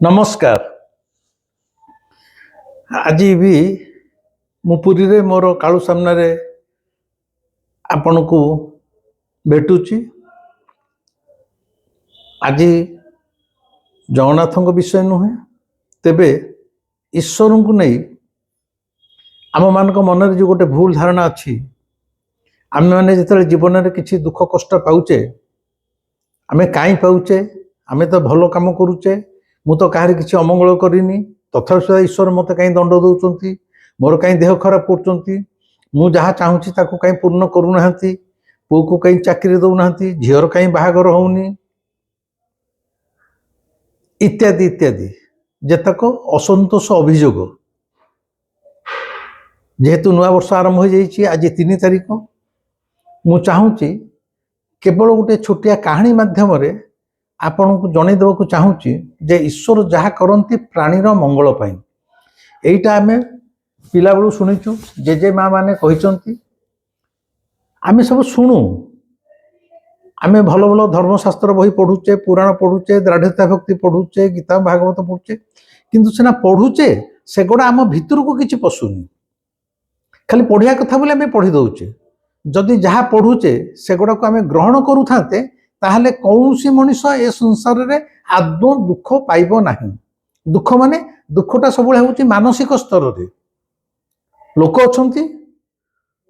नमस्कार। आज भी मु पुरी रे मोर कालू सामना रे आपण को भेटुची। आज जगन्नाथ विषय नुहे तेबे ईश्वर को नहीं आम मान मन जो गोटे भूल धारणा अच्छी आम मैंने जिते जीवन में किसी दुख कष्ट पाऊचे आमे कहीं पाऊचे आमे तो भल काम करुचे मु तो कहार किसी अमंगल करनी तथा सुधा ईश्वर मत कहीं दंड दौरान मोर कहीं देह खराब कर जहाँ चाहूँगी कहीं पूर्ण करूना पु को कहीं चाकरी दौना झीर कहीं बाहागर होनी इत्यादि इत्यादि जेतक असंतोष अभियोग जेहेतु नुआ वर्ष आरंभ हो जाइए आज 3 तारीख मु चाहूँगी केवल गोटे छोटिया कहानी माध्यम आपण को जन देवाक चाहूँगी जे ईश्वर जहाँ करती प्राणीर मंगल पाई एटा आमे पिला बेलू शुणीचु जेजे माँ मैंने कहते आमे सब शुणु आमे भल भल धर्मशास्त्र बही पढ़ुचे पुराण पढ़ुचे दृढ़ता भक्ति पढ़ुचे गीता भागवत पढ़ुचे किंतु सीना पढ़ुचे से गुड़ा आम भितर को किसी पशुनी खाली पढ़िया कथा बोले आमे पढ़ी दौचे जदि जहाँ पढ़ुचे से गुड़ा को आमे ग्रहण करूँ ताहले कौन सी मनुष्य ए संसार रे आदौ दुख पाइब नहीं। दुख माने दुखटा सब हूँ मानसिक स्तर रे लोक अच्छा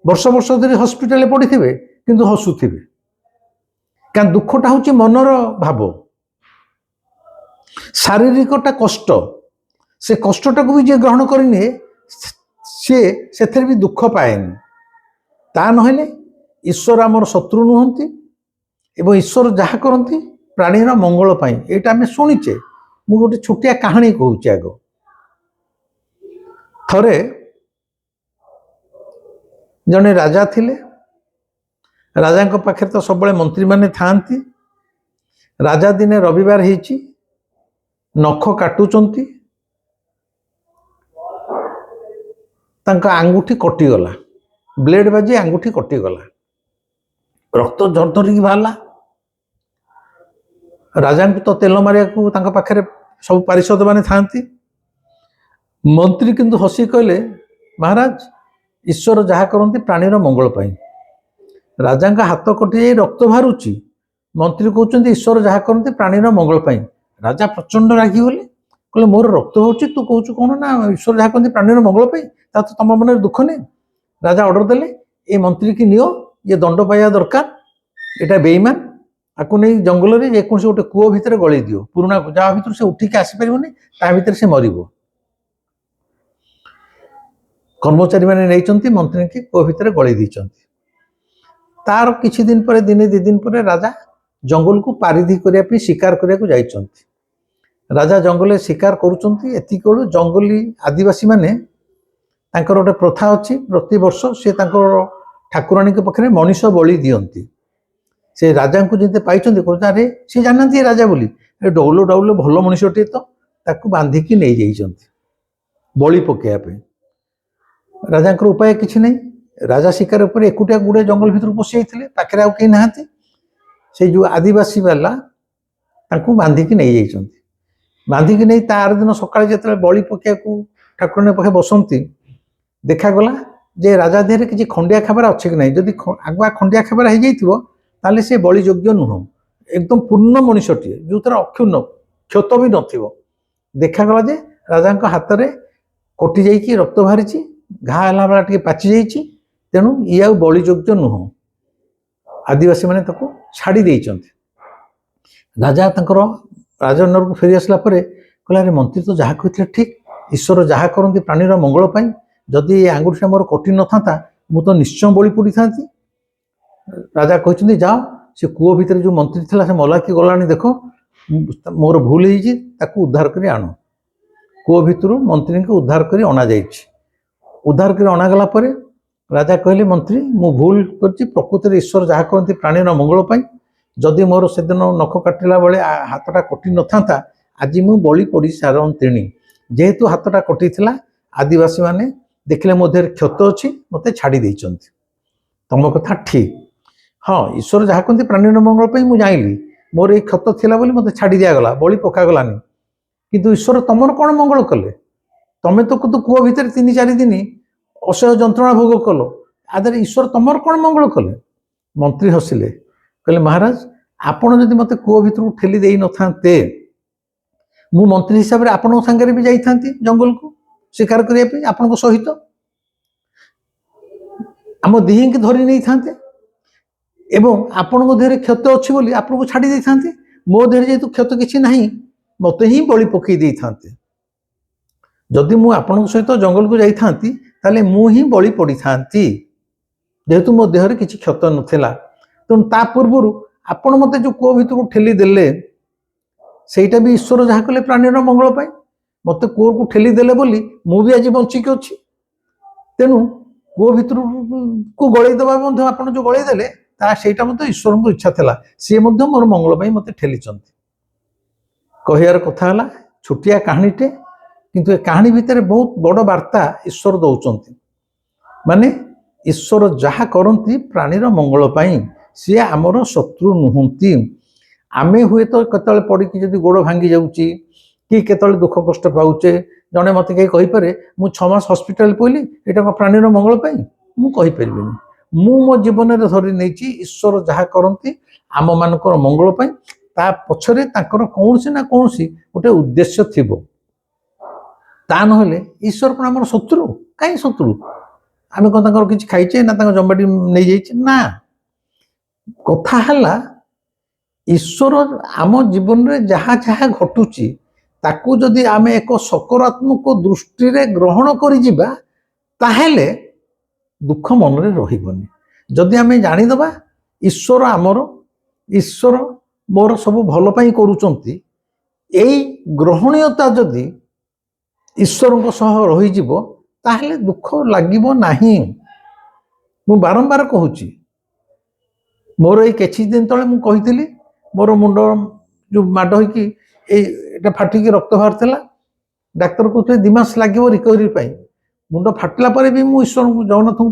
वर्ष वर्ष धरी हस्पिटाल पड़ी थे किंतु हसुथिबे क्या दुखटा हूँ मनर भाव शारीरिकटा कष्ट से कष्टटा को भी जे ग्रहण करनी से भी दुख पाएनि ता नहले ईश्वर आमर शत्रु नुहंती एवं ईश्वर जहाँ करती प्राणीर मंगल पाई एटा आमे शुणीचे मु गोटे छोटिया कहानी कहूँ आग थरे जने राजा थिले राजा पाखे तो सब मंत्री माने थांती राजा दिने रविवार हेची नख काटुचंती तांका आंगुठी कटिगला ब्लेड बाजी आंगुठी कटिगला रक्त झरझरी बाहला राजा को तो तेल मारिया पाखे सब पारिषद माने थांती मंत्री किंतु हसी कहले महाराज ईश्वर जहाँ करती प्राणीर मंगल पाई राजा हाथ कटि रक्त बाहरुची मंत्री कहते ईश्वर जहाँ करती प्राणीर मंगल पाई राजा प्रचंड रागिगले कहले मोर रक्त होची तू कहूँ कौन ना ईश्वर जहाँ करती प्राणीर मंगल पाई तो तुम मन दुख नहीं राजा ऑर्डर देले ये मंत्री की नियो ये दंड पाइबा दरकार एटा बेईमान आपको नहीं जंगल में जेको गोटे कूओ भितर गली दियो पुराना जहाँ भर से उठिक आसीपर भितर से मर कर्मचारी मैंने नहीं मंत्री की कूओ भितर गली दी तार किछि दिन पर दिने 2 दिन पर राजा जंगल को पारिधि करने शिकार करने को राजा जंगल शिकार करुँच जंगली आदिवासी माने गोटे प्रथा अच्छी प्रति वर्ष सी ठाकुराणी के पाखे मनीष बलि दियंती से राजा को जिते पाई अरे सी जानती राजा बोली डौल डौल भल मनुष्यटे तो ताकू बांधिकी नहीं जाइए बलि पकड़ापी राजा उपाय किसी नहीं राजा शिकार पर एकुटिया गुड़े जंगल भीतर पशि जाते पाखे आउ कहीं ना से जो आदिवासी वाला बांधिकी नहीं जाइए बांधिकी नहीं तार दिन सकाଳେ जिते बलि पकड़ा ठाकुराणी पाखे बसती देखागला जे राजा देहरे किसी खंडिया खाबार अच्छे कि नहीं जदि आगुआ खंडिया खाबार हो जाइथिबो ताले से बलि योग्य नुह एकदम पूर्ण मनुष्यटीए जो तार अक्षुण्ण क्षत भी नथिबो देखागला जे राजा हाथ में कटि जाइए रक्त बाहरी घा है बेला टे पाचि जाइए तेणु ये आ बलि योग्य नुह आदिवासी मैंने छाड़ी देइचंती राजा राजनगर को फेरी आसला कहला अरे मंत्री तो जहाँ कहते ठीक ईश्वर जहाँ करती प्राणीर मंगल पाई जदि ये आंगुठी मोर कटि न था मु तो निश्चय बलि पड़ी था राजा कहते जाओ से कूओ भितर जो मंत्री था से मला कि गलानी देख मोर भूल हो उद्धार कर आण कूओ भितर मंत्री को उद्धार कर अणा उद्धार कर अणागला राजा कहले मंत्री मु भूल कर प्रकृति ईश्वर जहाँ करती प्राणीर मंगल पाई जदि मोर से दिन नख काटिला बेले हाथटा कटि न था आज मु बलि पड़ी सारंतिणी जेहेतु हाथटा कटि आदिवासी माने देखले मो देहरे क्षत अच्छी मत छाड़ी तुम कथा ठीक हाँ ईश्वर जहाँ कहते प्राणीर मंगल पाई मुझे जाइली मोर ये क्षत थिला बोली मत छाड़ी दिगला बलि पकागलानी କିନ୍ତୁ ଈଶ୍ୱର ତମର କ'ଣ ମଙ୍ଗଳ କଲେ? ତମେ ତ କୂଅ ଭିତରେ 3-4 ଦିନ ଅସହ୍ୟ ଯନ୍ତ୍ରଣା ଭୋଗ କଲ, ଆଦେହରେ ଈଶ୍ୱର ତମର କ'ଣ ମଙ୍ଗଳ କଲେ? ମନ୍ତ୍ରୀ ହସିଲେ, କହିଲେ ମହାରାଜ ଆପଣ ଯଦି ମୋତେ କୂଅ ଭିତରକୁ ଠେଲି ଦେଇନଥାନ୍ତେ ମୁଁ ମନ୍ତ୍ରୀ ହିସାବରେ ଆପଣଙ୍କ ସାଙ୍ଗରେ ବି ଯାଇଥାନ୍ତି ଜଙ୍ଗଲକୁ ଶିକାର କରିବା ପାଇଁ, ଆପଣଙ୍କ ସହିତ ଆମ ଦିହିଁକି ଧରି ନେଇଥାନ୍ତେ ଏବଂ ଆପଣଙ୍କ ଦେହରେ କ୍ଷତ ଅଛି ବୋଲି ଆପଣଙ୍କୁ ଛାଡ଼ି ଦେଇଥାନ୍ତେ। ମୋ ଦେହରେ ଯେହେତୁ କ୍ଷତ କିଛି ନାହିଁ ମୋତେ ହିଁ ବଳି ପକାଇ ଦେଇଥାନ୍ତେ। ଯଦି ମୁଁ ଆପଣଙ୍କ ସହିତ ଜଙ୍ଗଲକୁ ଯାଇଥାନ୍ତି ତାହେଲେ ମୁଁ ହିଁ ବଳି ପଡ଼ିଥାନ୍ତି, ଯେହେତୁ ମୋ ଦେହରେ କିଛି କ୍ଷତ ନଥିଲା। ତେଣୁ ତା ପୂର୍ବରୁ ଆପଣ ମୋତେ ଯେଉଁ କୂଅ ଭିତରକୁ ଠେଲି ଦେଲେ ସେଇଟା ବି ଈଶ୍ୱର ଯାହା କଲେ ପ୍ରାଣୀର ମଙ୍ଗଳ ପାଇଁ। ମୋତେ କୂଅକୁ ଠେଲି ଦେଲେ ବୋଲି ମୁଁ ବି ଆଜି ବଞ୍ଚିକି ଅଛି। ତେଣୁ କୂଅ ଭିତରକୁ ଗଳେଇ ଦେବା ମଧ୍ୟ ଆପଣ ଯେଉଁ ଗଳେଇ ଦେଲେ ସେଇଟା ମଧ୍ୟ ଈଶ୍ୱରଙ୍କ ଇଚ୍ଛା ଥିଲା, ସିଏ ମଧ୍ୟ ମୋର ମଙ୍ଗଳ ପାଇଁ ମୋତେ ଠେଲିଛନ୍ତି। କହିବାର କଥା ହେଲା ଛୋଟିଆ କାହାଣୀଟେ, କିନ୍ତୁ ଏ କାହାଣୀ ଭିତରେ ବହୁତ ବଡ଼ ବାର୍ତ୍ତା ଈଶ୍ୱର ଦେଉଛନ୍ତି। ମାନେ ଈଶ୍ୱର ଯାହା କରନ୍ତି ପ୍ରାଣୀର ମଙ୍ଗଳ ପାଇଁ, ସିଏ ଆମର ଶତ୍ରୁ ନୁହନ୍ତି। ଆମେ ହୁଏତ କେତେବେଳେ ପଡ଼ିକି ଯଦି ଗୋଡ଼ ଭାଙ୍ଗି ଯାଉଛି କି କେତେବେଳେ ଦୁଃଖ କଷ୍ଟ ପାଉଛେ, ଜଣେ ମୋତେ କେହି କହିପାରେ ମୁଁ 6 ମାସ ହସ୍ପିଟାଲ ପଇଲି, ଏଇଟା କ'ଣ ପ୍ରାଣୀର ମଙ୍ଗଳ ପାଇଁ? ମୁଁ କହିପାରିବିନି। ମୁଁ ମୋ ଜୀବନରେ ଧରି ନେଇଛି ଈଶ୍ୱର ଯାହା କରନ୍ତି ଆମମାନଙ୍କର ମଙ୍ଗଳ ପାଇଁ, ତା ପଛରେ ତାଙ୍କର କୌଣସି ନା କୌଣସି ଗୋଟେ ଉଦ୍ଦେଶ୍ୟ ଥିବ। ତା ନହେଲେ ଈଶ୍ୱର କ'ଣ ଆମର ଶତ୍ରୁ? କାହିଁ ଶତ୍ରୁ? ଆମେ କ'ଣ ତାଙ୍କର କିଛି ଖାଇଛେ ନା ତାଙ୍କ ଜମିବାଡ଼ି ନେଇଯାଇଛେ? ନା। କଥା ହେଲା ଈଶ୍ୱର ଆମ ଜୀବନରେ ଯାହା ଯାହା ଘଟୁଛି ତାକୁ ଯଦି ଆମେ ଏକ ସକାରାତ୍ମକ ଦୃଷ୍ଟିରେ ଗ୍ରହଣ କରିଯିବା ତାହେଲେ ଦୁଃଖ ମନରେ ରହିବନି। ଯଦି ଆମେ ଜାଣିଦେବା ଈଶ୍ୱର ଆମର, ଈଶ୍ୱର ମୋର ସବୁ ଭଲ ପାଇଁ କରୁଛନ୍ତି, ଏଇ ଗ୍ରହଣୀୟତା ଯଦି ଈଶ୍ୱରଙ୍କ ସହ ରହିଯିବ ତାହେଲେ ଦୁଃଖ ଲାଗିବ ନାହିଁ। ମୁଁ ବାରମ୍ବାର କହୁଛି, ମୋର ଏଇ କିଛି ଦିନ ତଳେ ମୁଁ କହିଥିଲି ମୋର ମୁଣ୍ଡ ଯେଉଁ ମାଡ଼ ହୋଇକି ଏଇଟା ଫାଟିକି ରକ୍ତ ବାହାରୁଥିଲା, ଡାକ୍ତର କହୁଥିଲେ 2 ମାସ ଲାଗିବ ରିକଭରି ପାଇଁ। ମୁଣ୍ଡ ଫାଟିଲା ପରେ ବି ମୁଁ ଈଶ୍ୱରଙ୍କୁ ଜଗନ୍ନାଥଙ୍କୁ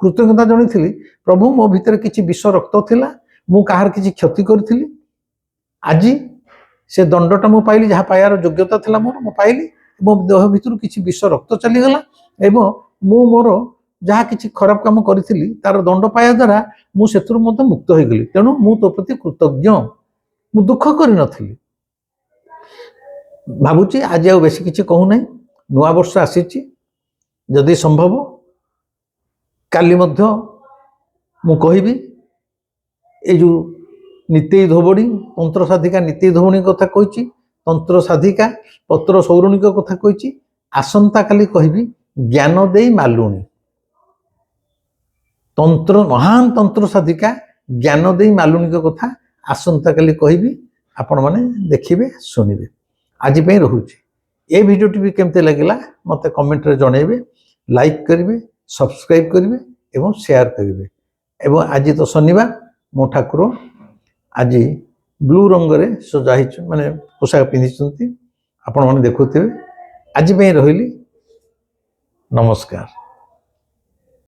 କୃତଜ୍ଞତା ଜଣାଇଥିଲି, ପ୍ରଭୁ ମୋ ଭିତରେ କିଛି ବିଷ ରକ୍ତ ଥିଲା, ମୁଁ କାହାର କିଛି କ୍ଷତି କରିଥିଲି, ଆଜି ସେ ଦଣ୍ଡଟା ମୁଁ ପାଇଲି, ଯାହା ପାଇବାର ଯୋଗ୍ୟତା ଥିଲା ମୋର ମୁଁ ପାଇଲି ଏବଂ ଦେହ ଭିତରୁ କିଛି ବିଷ ରକ୍ତ ଚାଲିଗଲା ଏବଂ ମୁଁ ମୋର ଯାହା କିଛି ଖରାପ କାମ କରିଥିଲି ତାର ଦଣ୍ଡ ପାଇବା ଦ୍ୱାରା ମୁଁ ସେଥିରୁ ମଧ୍ୟ ମୁକ୍ତ ହୋଇଗଲି। ତେଣୁ ମୁଁ ତୋ ପ୍ରତି କୃତଜ୍ଞ, ମୁଁ ଦୁଃଖ କରିନଥିଲି। ଭାବୁଛି ଆଜି ଆଉ ବେଶୀ କିଛି କହୁନାହିଁ। ନୂଆ ବର୍ଷ ଆସିଛି, ଯଦି ସମ୍ଭବ କାଲି ମଧ୍ୟ ମୁଁ କହିବି ଏଇ ଯେଉଁ ନିତେଇ ଧୋବଣୀ ତନ୍ତ୍ର ସାଧିକା ନିତେଇ ଧୋବଣୀ କଥା କହିଛି, ତନ୍ତ୍ର ସାଧିକା ପତ୍ର ସୌରଣିକ କଥା କହିଛି। ଆସନ୍ତାକାଲି କହିବି ଜ୍ଞାନ ଦେଇ ମାଲୁଣୀ, ତନ୍ତ୍ର ମହାନ ତନ୍ତ୍ର ସାଧିକା ଜ୍ଞାନ ଦେଇ ମାଲୁଣୀଙ୍କ କଥା ଆସନ୍ତାକାଲି କହିବି। ଆପଣମାନେ ଦେଖିବେ, ଶୁଣିବେ। ଆଜି ପାଇଁ ରହୁଛି। ଏ ଭିଡ଼ିଓଟି ବି କେମିତି ଲାଗିଲା ମୋତେ କମେଣ୍ଟରେ ଜଣାଇବେ, ଲାଇକ୍ କରିବେ, ସବସ୍କ୍ରାଇବ୍ କରିବେ ଏବଂ ସେୟାର କରିବେ। ଏବଂ ଆଜି ତ ଶନିବାର, ମୋ ଠାକୁର ଆଜି ବ୍ଲୁ ରଙ୍ଗରେ ସଜା ହେଇଛି, ମାନେ ପୋଷାକ ପିନ୍ଧିଛନ୍ତି, ଆପଣମାନେ ଦେଖୁଥିବେ। ଆଜି ପାଇଁ ରହିଲି, ନମସ୍କାର।